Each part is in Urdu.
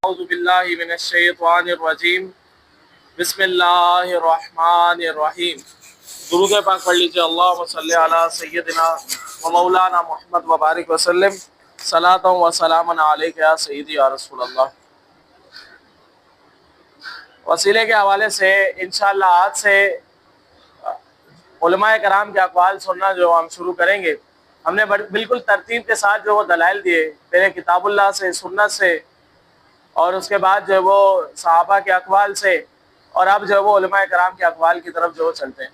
اعوذ باللہ من الشیطان الرجیم بسم اللہ الرحمن الرحیم۔ درود پاک پڑھ لیجیے۔ اللہم صلی علی سیدنا و مولانا محمد وبارک وسلم، صلاۃ و سلام علیک یا سیدی یا رسول اللہ۔ وسیلے کے حوالے سے انشاءاللہ آج سے علماء کرام کے اقوال سننا جو ہم شروع کریں گے۔ ہم نے بالکل ترتیب کے ساتھ جو وہ دلائل دیے، پہلے کتاب اللہ سے، سنت سے، اور اس کے بعد جو وہ صحابہ کے اقوال سے، اور اب جو وہ علماء کرام کے اقوال کی طرف جو چلتے ہیں۔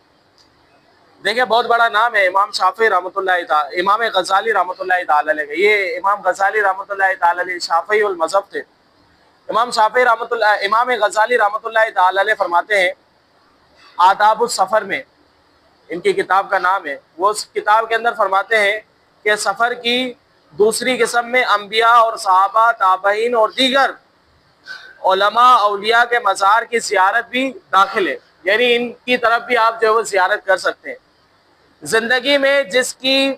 دیکھیں، بہت بڑا نام ہے امام شافعی رحمۃ اللہ تعالی، امام غزالی رحمۃ اللہ تعالی علیہ۔ یہ امام غزالی رحمۃ اللہ تعالی علیہ شافعی المذہب تھے۔ امام غزالی رحمۃ اللہ تعالی علیہ فرماتے ہیں آداب السفر میں، ان کی کتاب کا نام ہے، وہ اس کتاب کے اندر فرماتے ہیں کہ سفر کی دوسری قسم میں انبیاء اور صحابہ، تابعین اور دیگر علماء اولیاء کے مزار کی زیارت بھی داخل ہے، یعنی ان کی طرف بھی آپ جو ہے وہ زیارت کر سکتے ہیں۔ زندگی میں جس کی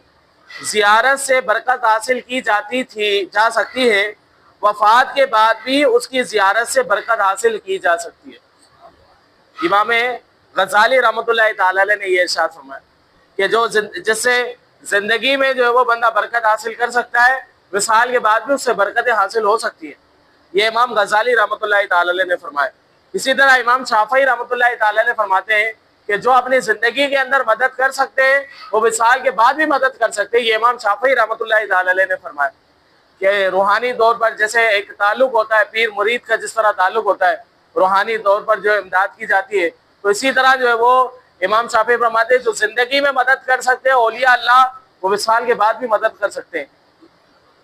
زیارت سے برکت حاصل کی جا سکتی ہے، وفات کے بعد بھی اس کی زیارت سے برکت حاصل کی جا سکتی ہے۔ امام غزالی رحمۃ اللہ تعالی علیہ نے یہ ارشاد فرمایا کہ جس سے زندگی میں جو ہے وہ بندہ برکت حاصل کر سکتا ہے، وصال کے بعد بھی اس سے برکتیں حاصل ہو سکتی ہیں۔ یہ امام غزالی رحمۃ اللہ تعالی علیہ نے فرمایا۔ اسی طرح امام شافعی رحمۃ اللہ تعالی علیہ فرماتے ہیں کہ جو اپنی زندگی کے اندر مدد کر سکتے ہیں وہ وصال کے بعد بھی مدد کر سکتے ہیں۔ یہ امام شافعی رحمۃ اللہ تعالی علیہ نے فرمایا کہ روحانی طور پر جیسے ایک تعلق ہوتا ہے، پیر مرید کا جس طرح تعلق ہوتا ہے، روحانی طور پر جو امداد کی جاتی ہے، تو اسی طرح جو ہے وہ امام شافعی فرماتے ہیں جو زندگی میں مدد کر سکتے ہیں اولیاء اللہ، وہ وصال کے بعد بھی مدد کر سکتے ہیں۔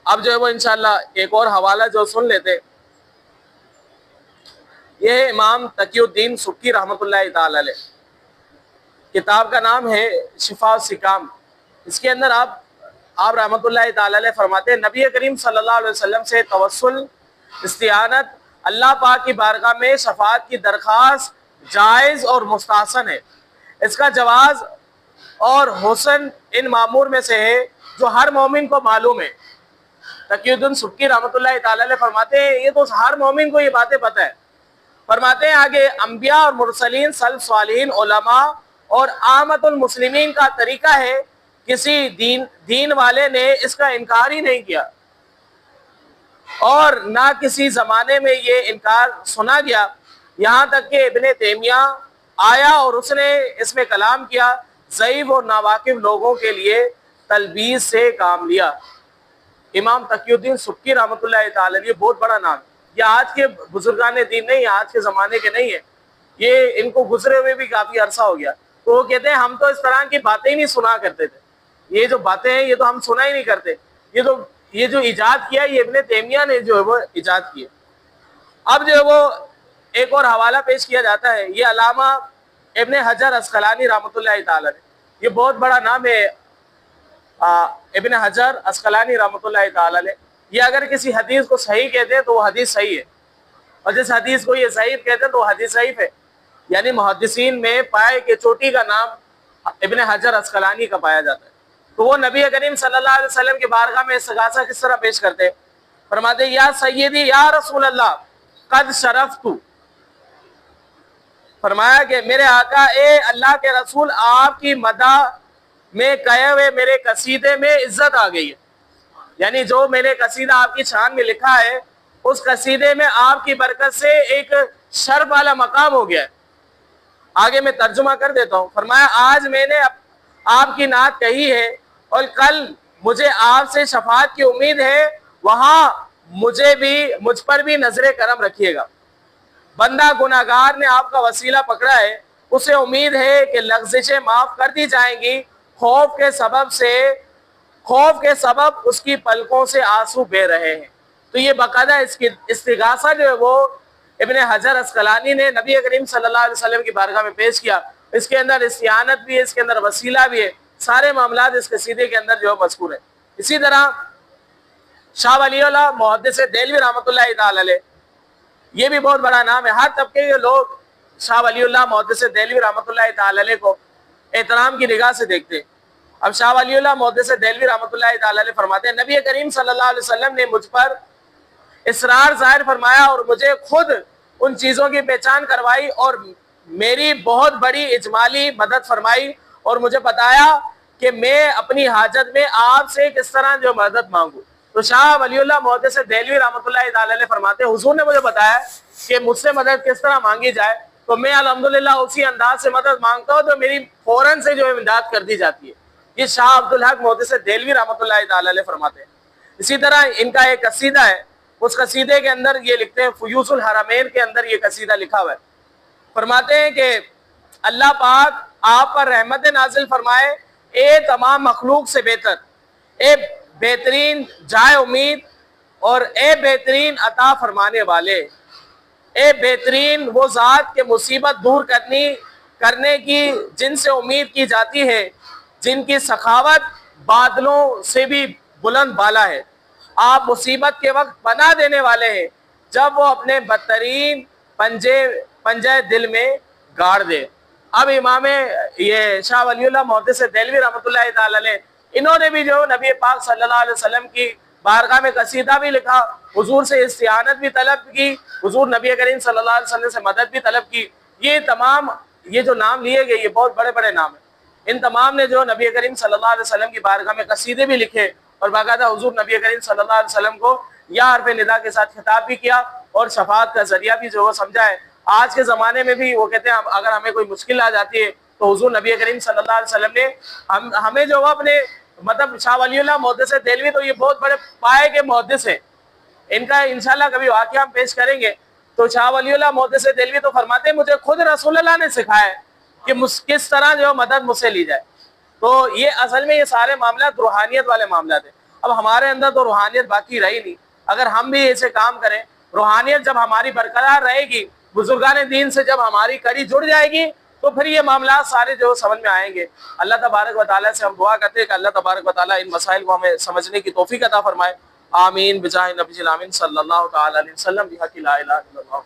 اب جو ہے وہ انشاءاللہ ایک اور حوالہ جو سن لیتے، یہ ہے امام تقی الدین سبکی رحمۃ اللہ تعالی علیہ، کتاب کا نام ہے شفاء السقام۔ اس کے اندر آپ رحمۃ اللہ تعالی علیہ فرماتے ہیں نبی کریم صلی اللہ علیہ وسلم سے توسل، استعانت، اللہ پاک کی بارگاہ میں شفاعت کی درخواست جائز اور مستحسن ہے۔ اس کا جواز اور حسن ان معمور میں سے ہے جو ہر مومن کو معلوم ہے۔ تقی الدین سبکی رحمۃ اللہ تعالی علیہ فرماتے ہیں یہ تو ہر مومن کو یہ باتیں پتہ ہے۔ فرماتے ہیں آگے انبیاء اور مرسلین، سلف صالحین، علماء اور عامت المسلمین کا طریقہ ہے، کسی دین والے نے اس کا انکار ہی نہیں کیا، اور نہ کسی زمانے میں یہ انکار سنا گیا، یہاں تک کہ ابن تیمیہ آیا اور اس نے اس میں کلام کیا، ضعیف اور ناواقف لوگوں کے لیے تلبیس سے کام لیا۔ امام تقی الدین سبکی رحمۃ اللہ تعالی علیہ بہت بڑا نام، یہ آج کے بزرگان دین نہیں ہے، آج کے زمانے کے نہیں ہے، یہ ان کو گزرے ہوئے بھی کافی عرصہ ہو گیا۔ تو وہ کہتے ہیں ہم تو اس طرح کی باتیں ہی نہیں سنا کرتے تھے، یہ جو باتیں ہیں یہ تو ہم سنا ہی نہیں کرتے، یہ جو ایجاد کیا یہ ابن تیمیہ نے جو ہے وہ ایجاد کیا۔ اب جو ہے وہ ایک اور حوالہ پیش کیا جاتا ہے، یہ علامہ ابن حجر عسقلانی رحمۃ اللہ تعالی علیہ، یہ بہت بڑا نام ہے ابن حجر عسقلانی رحمۃ اللہ تعالی علیہ۔ یہ اگر کسی حدیث کو صحیح کہتے ہیں تو وہ حدیث صحیح ہے، اور جس حدیث کو یہ ضعیف کہتے ہیں تو وہ حدیث ضعیف ہے، یعنی محدثین میں پائے کے چوٹی کا نام ابن حجر عسقلانی کا پایا جاتا ہے۔ تو وہ نبی کریم صلی اللہ علیہ وسلم کی بارگاہ میں استغاثہ کس طرح پیش کرتے ہیں؟ فرماتے یا سیدی یا رسول اللہ قد شرفت، فرمایا کہ میرے آقا اے اللہ کے رسول، آپ کی مدح میں کہے ہوئے میرے قصیدے میں عزت آ گئی ہے، یعنی جو میں نے قصیدہ آپ کی شان میں لکھا ہے اس قصیدے میں آپ کی برکت سے ایک شرف والا مقام ہو گیا ہے۔ آگے میں ترجمہ کر دیتا ہوں۔ فرمایا آج میں نے آپ کی نعت کہی ہے اور کل مجھے آپ سے شفاعت کی امید ہے، وہاں مجھ پر بھی نظر کرم رکھیے گا۔ بندہ گناہگار نے آپ کا وسیلہ پکڑا ہے، اسے امید ہے کہ لغزشیں معاف کر دی جائیں گی، خوف کے سبب اس کی پلکوں سے آنسو بہہ رہے ہیں۔ تو یہ باقاعدہ اس کی استغاثہ جو ہے وہ ابن حجر عسقلانی نے نبی کریم صلی اللہ علیہ وسلم کی بارگاہ میں پیش کیا۔ اس کے اندر استعانت بھی ہے، اس کے اندر وسیلہ بھی ہے، سارے معاملات اس قصیدے کے اندر جو ہے مذکور ہے۔ اسی طرح شاہ ولی اللہ محدث دہلوی رحمۃ اللہ تعالی علیہ، یہ بھی بہت بڑا نام ہے، ہر طبقے کے لوگ شاہ ولی اللہ محدث دہلوی رحمۃ اللہ تعالی علیہ کو احترام کی نگاہ سے دیکھتے ہیں۔ اب شاہ ولی اللہ محدث دہلوی رحمۃ اللہ تعالی علیہ فرماتے ہیں نبی کریم صلی اللہ علیہ وسلم نے مجھ پر اصرار ظاہر فرمایا اور مجھے خود ان چیزوں کی پہچان کروائی اور میری بہت بڑی اجمالی مدد فرمائی اور مجھے بتایا کہ میں اپنی حاجت میں آپ سے کس طرح جو مدد مانگوں. تو شاہ ولی اللہ محدث دہلوی رحمۃ اللہ تعالی علیہ فرماتے ہیں حضور نے مجھے بتایا کہ مجھ سے مدد کس طرح مانگی جائے تو میں الحمدللہ اسی انداز سے مدد مانگتا ہوں تو میری فوراً سے جو امداد کر دی جاتی ہے. یہ شاہ عبدالحق محدث دہلوی رحمۃ اللہ تعالی علیہ فرماتے ہیں. اسی طرح ان کا ایک قصیدہ ہے, اس قصیدے کے اندر یہ لکھتے ہیں, فیوز الحرمین کے اندر یہ قصیدہ لکھا ہوا ہے. فرماتے ہیں کہ اللہ پاک آپ پر رحمت نازل فرمائے اے تمام مخلوق سے بہتر, اے بہترین جائے امید اور اے بہترین عطا فرمانے والے, اے بہترین وہ ذات کے مصیبت دور کرنے کی جن سے امید کی جاتی ہے, جن کی سخاوت بادلوں سے بھی بلند بالا ہے. آپ مصیبت کے وقت پناہ دینے والے ہیں جب وہ اپنے بدترین پنجے دل میں گاڑ دے. اب امام یہ شاہ ولی اللہ محدث دہلوی رحمۃ اللہ تعالی علیہ انہوں نے بھی جو نبی پاک صلی اللہ علیہ وسلم کی بارگاہ میں قصیدہ بھی لکھا, حضور سے استعانت بھی طلب کی, حضور نبی کریم صلی اللہ علیہ وسلم سے مدد بھی طلب کی. یہ تمام یہ جو نام لیے گئے یہ بہت بڑے بڑے نام ہیں. ان تمام نے جو نبی کریم صلی اللہ علیہ وسلم کی بارگاہ میں قصیدے بھی لکھے اور باقاعدہ حضور نبی کریم صلی اللہ علیہ وسلم کو یا حرف ندا کے ساتھ خطاب بھی کیا اور شفاعت کا ذریعہ بھی جو وہ سمجھا ہے. آج کے زمانے میں بھی وہ کہتے ہیں اگر ہمیں کوئی مشکل آ جاتی ہے تو حضور نبی کریم صلی اللہ علیہ وسلم نے ہمیں جو وہ اپنے مطلب شاہ ولی اللہ محدث دہلوی تو یہ بہت بڑے پائے کے محدث ہیں, ان کا انشاءاللہ کبھی واقعہ ہم پیش کریں گے. تو شاہ ولی اللہ محدث دہلوی تو فرماتے ہیں مجھے خود رسول اللہ نے سکھایا ہے کہ کس طرح جو مدد مجھ سے لی جائے. تو یہ اصل میں یہ سارے معاملات روحانیت والے معاملات ہیں. اب ہمارے اندر تو روحانیت باقی رہی نہیں. اگر ہم بھی ایسے کام کریں, روحانیت جب ہماری برقرار رہے گی, بزرگان دین سے جب ہماری کڑی جڑ جائے گی تو پھر یہ معاملات سارے جو سمجھ میں آئیں گے. اللہ تبارک و تعالیٰ سے ہم دعا کرتے ہیں کہ اللہ تبارک و تعالیٰ ان مسائل کو ہمیں سمجھنے کی توفیق عطا فرمائے. آمین بجاہ نبی الامین صلی اللہ تعالی علیہ وسلم بحق لا الہ الا اللہ.